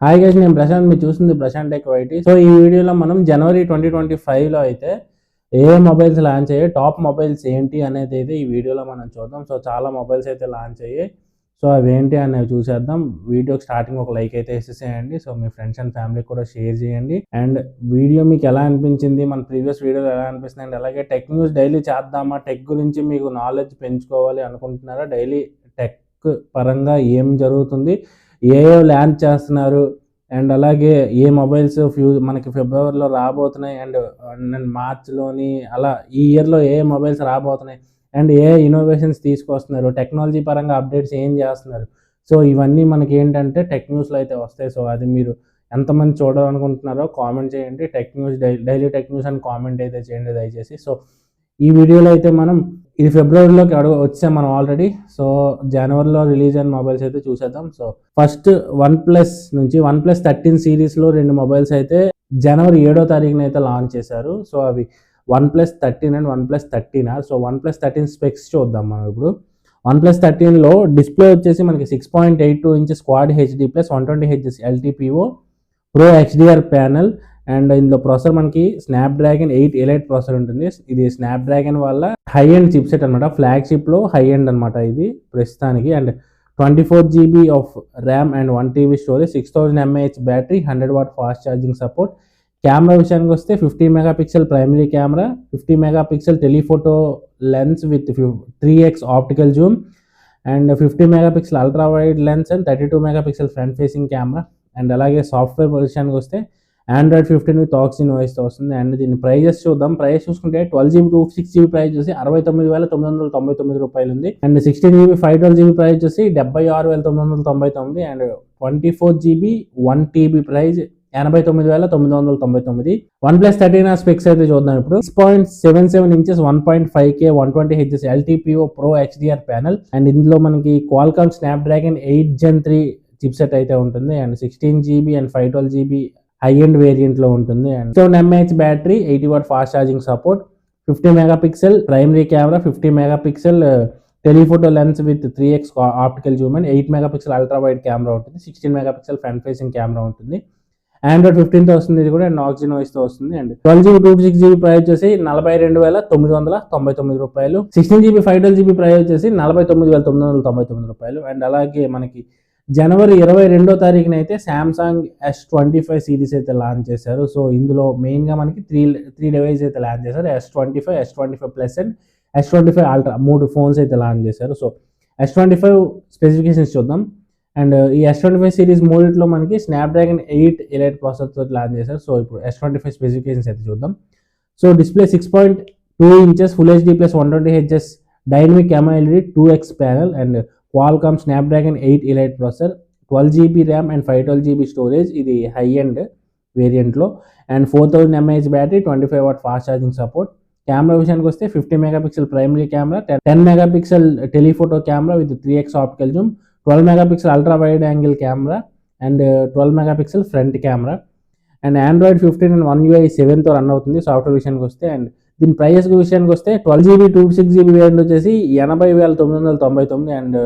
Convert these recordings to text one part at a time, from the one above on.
Hi guys, నేను ప్రశాంత్. మీరు చూస్తుంది ప్రశాంత్ టెక్ వైటీ. సో ఈ వీడియోలో మనం జనవరి 2025లో అయితే ఏ మొబైల్స్ లాంచ్ అయ్యాయి, టాప్ మొబైల్స్ ఏంటి అనేది అయితే ఈ వీడియోలో మనం చూద్దాం. సో చాలా మొబైల్స్ అయితే లాంచ్ అయ్యాయి. సో అవి ఏంటి అనేవి చూసేద్దాం. వీడియోకి స్టార్టింగ్ ఒక లైక్ అయితే వేసేసేయండి. సో మీ ఫ్రెండ్స్ అండ్ ఫ్యామిలీకి కూడా షేర్ చేయండి. అండ్ వీడియో మీకు ఎలా అనిపించింది, మన ప్రీవియస్ వీడియోలో ఎలా అనిపిస్తుంది, అండ్ అలాగే టెక్ న్యూస్ డైలీ చేద్దామా, టెక్ గురించి మీకు నాలెడ్జ్ పెంచుకోవాలి అనుకుంటున్నారా, డైలీ టెక్ పరంగా ఏం జరుగుతుంది, ఏ లాంచ్ చేస్తున్నారు, అండ్ అలాగే ఏ మొబైల్స్ మనకి ఫిబ్రవరిలో రాబోతున్నాయి, అండ్ మార్చ్లోని అలా ఈ ఇయర్లో ఏ మొబైల్స్ రాబోతున్నాయి, అండ్ ఏ ఇన్నోవేషన్స్ తీసుకొస్తున్నారు, టెక్నాలజీ పరంగా అప్డేట్స్ ఏం చేస్తున్నారు. సో ఇవన్నీ మనకి ఏంటంటే టెక్ న్యూస్లో అయితే వస్తాయి. సో అది మీరు ఎంతమంది చూడాలనుకుంటున్నారో కామెంట్ చేయండి. Tech news daily tech news అని కామెంట్ అయితే చేయండి దయచేసి. సో ఈ వీడియోలో అయితే మనం ఇది ఫిబ్రవరిలోకి వచ్చాం మనం ఆల్రెడీ. సో జనవరిలో రిలీజ్ అయిన మొబైల్స్ అయితే చూసేద్దాం. సో ఫస్ట్ వన్ ప్లస్ 13 సిరీస్లో 2 మొబైల్స్ అయితే జనవరి 7వ తారీఖున అయితే లాంచ్ చేశారు. సో అవి OnePlus 13 and OnePlus 13R. So OnePlus 13 specs చూద్దాం మనం ఇప్పుడు. OnePlus 13లో డిస్ప్లే వచ్చేసి మనకి 6.82 inches quad HD plus 120Hz LTPO pro HDR panel. And ఇందులో ప్రాసెసర్ మనకి స్నాప్డ్రాగన్ 8 ఎలైట్ ప్రాసెసర్ ఉంటుంది. ఇది స్నాప్డ్రాగన్ వల్ల హై ఎండ్ చిప్సెట్ అనమాట, ఫ్లాగ్షిప్లో హై ఎండ్ అనమాట ఇది ప్రస్తుతానికి. And 24GB of RAM and 1TB storage, 6000 mAh battery, 100W fast charging support. Camera విషయానికి వస్తే 50 megapixel primary camera, 50 megapixel telephoto lens with 3x optical zoom, and 50 megapixel ultra wide lens and 32 megapixel front facing camera. And అలాగే software విషయానికి వస్తే Android 15 with oxygen వాయిస్తో వస్తుంది. And దీని prices చూద్దాం. Price చూసుకుంటే 12GB 256GB price వచ్చి 69,999 రూపాయలు ఉంది. అండ్ 16GB 512GB ప్రైస్ వచ్చి 76,999. And 24GB 1TB price 89,999. OnePlus 13R specs అయితే చూద్దాం ఇప్పుడు. 6.77 inches 1.5K 120Hz LTPO pro HDR panel. And ఇందులో మనకి Qualcomm Snapdragon 8 Gen 3 చిప్సెట్ అయితే ఉంటుంది. And 16GB and 512GB high end వేరియంట్లో ఉంటుంది. And 7 mAh battery, 80W fast charging support, 50 megapixel primary camera, 50 megapixel telephoto lens with 3x optical zoom and 8 megapixel ultra wide camera ఉంటుంది, 16 megapixel front facing camera ఉంటుంది. Android 15తో వస్తుంది ఇది కూడా, and oxygen వాయిస్తో వస్తుంది. And 12GB 256GB price వచ్చేసి 42,999 రూపాయలు. 16GB 512GB price వచ్చేసి 49,999 రూపాయలు. అండ్ అలాగే మనకి జనవరి 22వ తారీఖున అయితే సామ్సంగ్ S25 సిరీస్ అయితే లాంచ్ చేశారు. సో ఇందులో మెయిన్గా మనకి త్రీ డివైస్ అయితే లాంచ్ చేశారు. S25, S25 plus and S25 ultra 3 phones అయితే లాంచ్ చేశారు. సో S25 స్పెసిఫికేషన్స్ చూద్దాం. అండ్ ఈ S25 సిరీస్ మూడిట్లో మనకి స్నాప్డ్రాగన్ 8 ఎలైట్ ప్రాసెసర్తో లాంచ్ చేశారు. సో ఇప్పుడు S25 స్పెసిఫికేషన్స్ అయితే చూద్దాం. So display 6.2 inches full HD plus 120Hz dynamic AMOLED 2x panel. And Qualcomm Snapdragon 8 elite processor, 12GB RAM and 512GB storage, ఇది హై ఎండ్ వేరియంట్లో. And 4000 mAh battery, 25W fast charging support. Camera విషయానికి వస్తే 50 megapixel primary camera, 10 megapixel telephoto camera with 3x optical zoom, 12 megapixel ultra wide angle camera and 12 megapixel front camera. And Android 15 and One UI 7తో run అవుతుంది software విషయానికి వస్తే. And దీని price విషయానికి వస్తే 12GB 256GB variant వచ్చేసి 80,999. And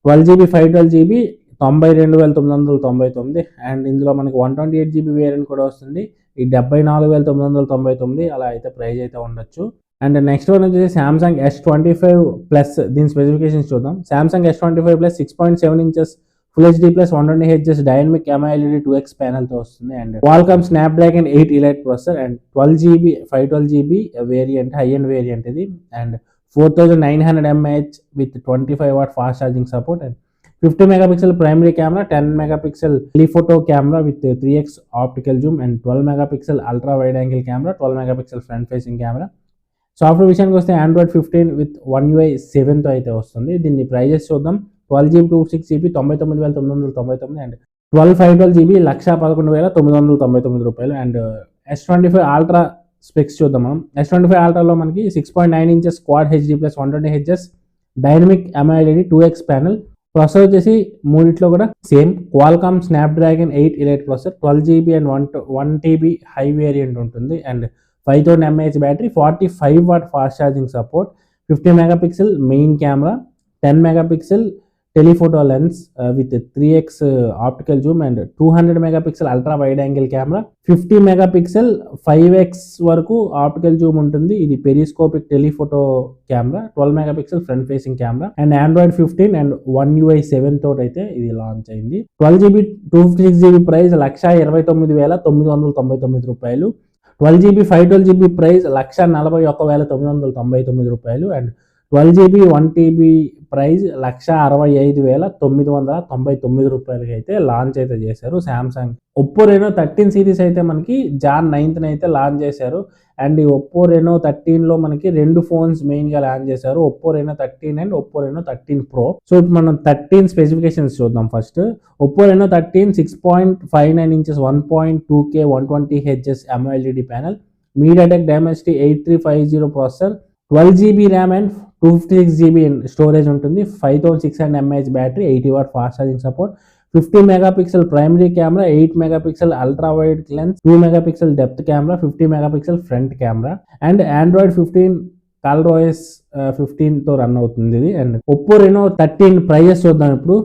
12GB 512GB 92,999. And ఇందులో మనకి 128GB వేరియంట్ కూడా వస్తుంది, ఈ 74,999. అలా అయితే ప్రైస్ అయితే ఉండొచ్చు. అండ్ నెక్స్ట్ వన్ వచ్చేసి సామ్సంగ్ S25 ప్లస్. దీని స్పెసిఫికేషన్స్ చూద్దాం. Samsung S25 plus 6.7 inches full HD plus 120Hz dynamic AMOLED 2x ప్యానల్తో వస్తుంది. And Qualcomm Snapdragon 8 elite processor and 12GB 512GB variant, high end variant ఇది. And 4900 mAh with 25W fast charging support. And 50 megapixel primary camera, 10 megapixel telephoto camera with 3x optical zoom and 12 megapixel ultra wide angle camera, 12 megapixel front facing camera. Software విషయానికి వస్తే Android 15 with One UI 7తో అయితే వస్తుంది. దీన్ని prices చూద్దాం. 12GB 256GB 99,999. And 12 512GB 1,11,999 రూపాయలు. And S25 ultra specs చూద్దాం మనం. S25 అల్ట్రాలో మనకి 6.9 inches quad HD plus 120Hz dynamic AMOLED 2x panel. Processor వచ్చేసి మూడిట్లో కూడా same Qualcomm Snapdragon 8 elite processor, 12GB and 1TB high variant ఉంటుంది. And 5000 mAh battery, 45W fast charging support, 50 megapixel main camera, 10 megapixel telephoto lens with 3x optical zoom and 200 megapixel ultra wide angle camera, 50 megapixel 5x వరకు optical zoom ఉంటుంది. ఇది periscopic telephoto camera, 12 megapixel front facing camera and Android 15 and One UI 7 తోటి అయితే ఇది launch అయింది. 12GB 256GB price 1,29,999 రూపాయలు. 12GB 512GB price 1,41,999 రూపాయలు and 12GB 1TB price 1,65,999 రూపాయలకి అయితే లాంచ్ అయితే చేశారు సామ్సంగ్. ఒప్పో రెనో 13 సిరీస్ అయితే మనకి Jan 9th అయితే లాంచ్ చేశారు అండ్ ఈ ఒప్పో రెనో 13లో మనకి రెండు ఫోన్స్ మెయిన్ గా లాంచ్ చేశారు, Oppo Reno 13 and Oppo Reno 13 Pro. So ఇప్పుడు మనం 13 స్పెసిఫికేషన్స్ చూద్దాం. First Oppo Reno 13 6.59 inches 1.2K 120Hz AMOLED panel, MediaTek Dimensity 8350 processor, 12GB RAM and 256GB storage ఉంటుంది, 5600 mAh battery, 80W fast charging support, 50 megapixel primary camera, 8 megapixel ultra wide lens, 2 megapixel depth camera, 50 megapixel front camera and Android 15 ColorOS 15 తో run అవుతుంది ఇది. And Oppo Reno 13 prices చూద్దాం ఇప్పుడు.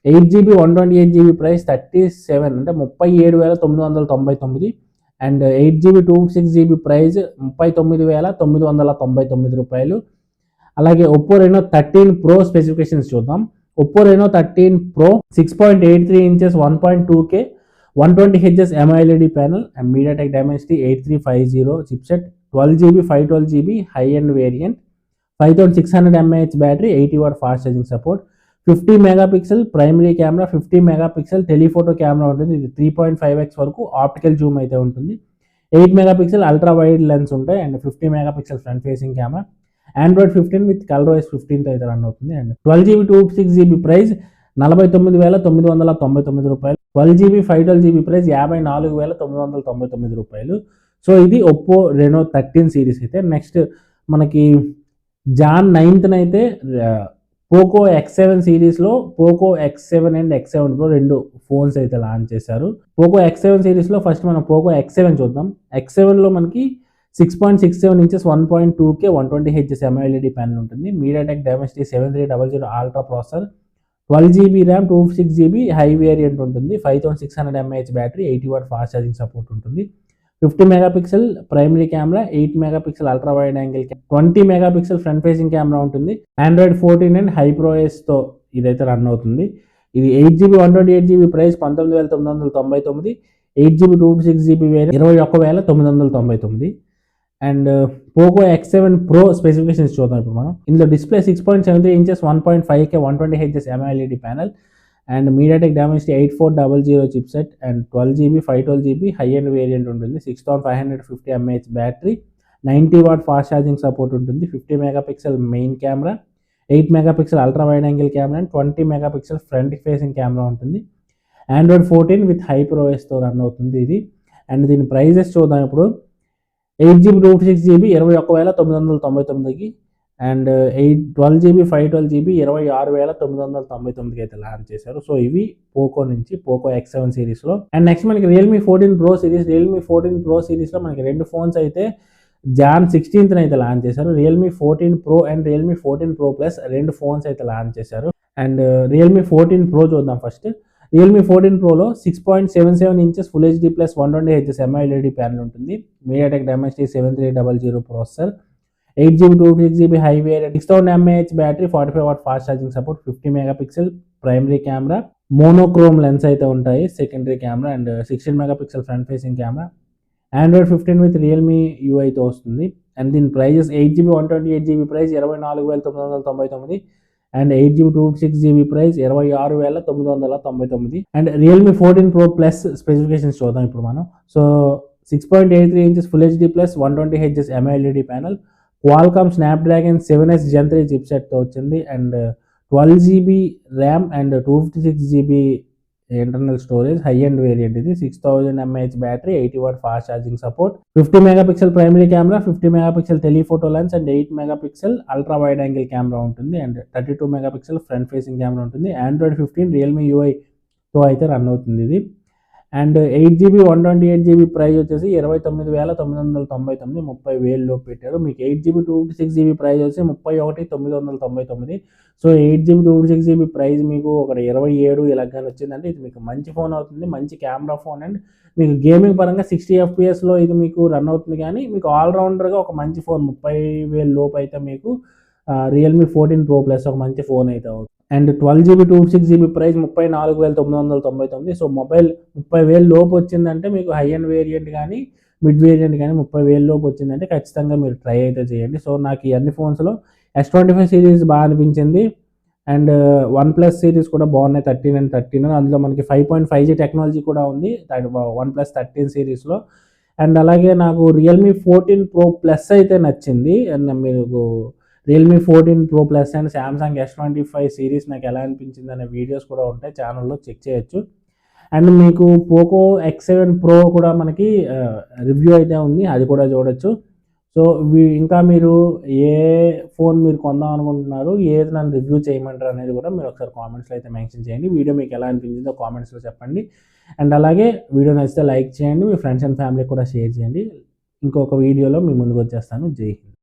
8GB 128GB price 37 అంటే 37,999 and 8GB 256GB price 39,999 రూపాయలు. అలాగే Oppo Reno 13 Pro specifications చూద్దాం. Oppo Reno 13 Pro 6.83 inches 1.2K 120Hz AMOLED panel and MediaTek Dimensity 8350 chipset, 12GB 512GB high end variant, 5600 mAh battery, 80W fast charging support, 50 megapixel primary camera, 50 megapixel telephoto camera ఉంటుంది. ఇది 3.5x వరకు optical Zoom అయితే ఉంటుంది, 8 megapixel ultra wide lens ఉంటాయి and 50 megapixel front facing camera, Android 15 with ColorOS 15 అయితే run అవుతుంది. And 12GB 256GB price 49,999 రూపాయలు, 12GB 512GB price 54,999 రూపాయలు. సో ఇది ఒప్పో రెనో 13 సిరీస్ అయితే. నెక్స్ట్ మనకి Jan 9th అయితే పోకో X7 సిరీస్లో Poco X7 and X7 Pro రెండు ఫోన్స్ అయితే లాంచ్ చేశారు. పోకో X7 సిరీస్లో ఫస్ట్ మనం పోకో X7 చూద్దాం. X7లో మనకి 6.67 inches 1.2K 120Hz AMOLED panel ఉంటుంది, MediaTek Dimensity 7300 ultra processor, 12GB RAM 256GB high variant ఉంటుంది, 5600 mAh battery, 80W fast charging support ఉంటుంది, 50 megapixel primary camera, 8 megapixel ultra wide angle, 20 megapixel front facing camera ఉంటుంది, Android 14 and HyperOS తో ఇదైతే run అవుతుంది. ఇది 8GB 128GB price 19,999, 8GB 256GB variant 21,999 and Poco X7 Pro specifications చూద్దాం ఇప్పుడు మనం. ఇందులో display 6.73 inches 1.5K 120Hz AMOLED panel and MediaTek Dimensity 8400 chipset and 12GB 512GB high end variant ఉంటుంది, 6550 mAh battery, 90W fast charging support ఉంటుంది, 50 megapixel main camera, 8 megapixel ultra wide angle camera and 20 megapixel front facing camera ఉంటుంది, Android 14 with HyperOS తో run అవుతుంది ఇది. And దీని prices చూద్దాం ఇప్పుడు. 8GB 256GB 21,999కి and 12GB 512GB 26,999కి అయితే లాంచ్ చేశారు. సో ఇవి పోకో నుంచి పోకో X7 సిరీస్లో. అండ్ నెక్స్ట్ మనకి Realme 14 Pro series. Realme 14 Pro సిరీస్లో మనకి రెండు ఫోన్స్ అయితే Jan 16th అయితే లాంచ్ చేశారు. Realme 14 Pro and Realme 14 Pro Plus రెండు ఫోన్స్ అయితే లాంచ్ చేశారు. అండ్ రియల్మీ 14 Pro చూద్దాం first. Realme 14 Proలో 6.77 inches Full HD plus 120Hz AMOLED panel ఉంటుంది, MediaTek Dimensity 7300 processor, 8GB 256GB high variant, 6000 mAh battery, 45W fast charging support, 50 megapixel primary camera, monochrome lens అయితే ఉంటాయి secondary camera and 16 megapixel front facing camera, Android 15 with Realme UI తో వస్తుంది. And దీని prices 8GB 128GB price 24,999 and 8GB 256GB price 26,999 and Realme 14 Pro Plus specifications చూద్దాం ఇప్పుడు మనం. So 6.83 inches Full HD plus 120Hz AMOLED panel, Qualcomm Snapdragon 7S Gen 3 చిప్సెట్తో వచ్చింది and 12GB RAM and 256GB internal storage, high end variant ఇది, 6000 mAh battery, 80W fast charging support, 50 megapixel primary camera, 50 megapixel telephoto lens and 8 megapixel ultra wide angle camera ఉంటుంది and 32 megapixel front facing camera ఉంటుంది, Android 15 Realme UI తో అయితే run అవుతుంది ఇది. And 8GB 128GB price వచ్చేసి 29,999, 30,000 లోపు పెట్టారు. మీకు 8GB 256GB ప్రైస్ వచ్చి 31,999. సో 8GB 256GB ప్రైస్ మీకు ఒక 27 ఇలాగ వచ్చిందంటే ఇది మీకు మంచి ఫోన్ అవుతుంది, మంచి కెమెరా ఫోన్. అండ్ మీకు గేమింగ్ పరంగా 60 FPSలో ఇది మీకు రన్ అవుతుంది, కానీ మీకు ఆల్రౌండర్గా ఒక మంచి ఫోన్ 30,000 లోపు అయితే మీకు రియల్మీ 14 Pro Plus ఒక మంచి ఫోన్ అయితే అవుతుంది. And 12GB 256GB price 34,999. So mobile 30,000 లోపు వచ్చిందంటే మీకు హై అండ్ వేరియంట్ కానీ మిడ్ వేరియంట్ కానీ 30,000 లోపు వచ్చిందంటే ఖచ్చితంగా మీరు ట్రై అయితే చేయండి. సో నాకు ఈ అన్ని ఫోన్స్లో S25 సిరీస్ బాగా అనిపించింది. అండ్ OnePlus సిరీస్ కూడా బాగున్నాయి, 13 and 13. అందులో మనకి 5.5G టెక్నాలజీ కూడా ఉంది OnePlus 13 సిరీస్లో. అండ్ అలాగే నాకు రియల్మీ 14 Pro Plus అయితే నచ్చింది. అండ్ మీకు Realme 14 Pro Plus and Samsung S25 series నాకు ఎలా అనిపించింది అనే వీడియోస్ కూడా ఉంటాయి, ఛానల్లో చెక్ చేయొచ్చు. అండ్ మీకు పోకో X7 Pro కూడా మనకి రివ్యూ అయితే ఉంది, అది కూడా చూడొచ్చు. సో ఇంకా మీరు ఏ ఫోన్ మీరు కొందాం అనుకుంటున్నారు, ఏది నన్ను రివ్యూ చేయమంటారు అనేది కూడా మీరు ఒకసారి కామెంట్స్లో అయితే మెన్షన్ చేయండి. వీడియో మీకు ఎలా అనిపించిందో కామెంట్స్లో చెప్పండి. అండ్ అలాగే వీడియో నచ్చితే లైక్ చేయండి, మీ ఫ్రెండ్స్ అండ్ ఫ్యామిలీకి కూడా షేర్ చేయండి. ఇంకొక వీడియోలో మీ ముందుకు వచ్చేస్తాను. జై హింద్.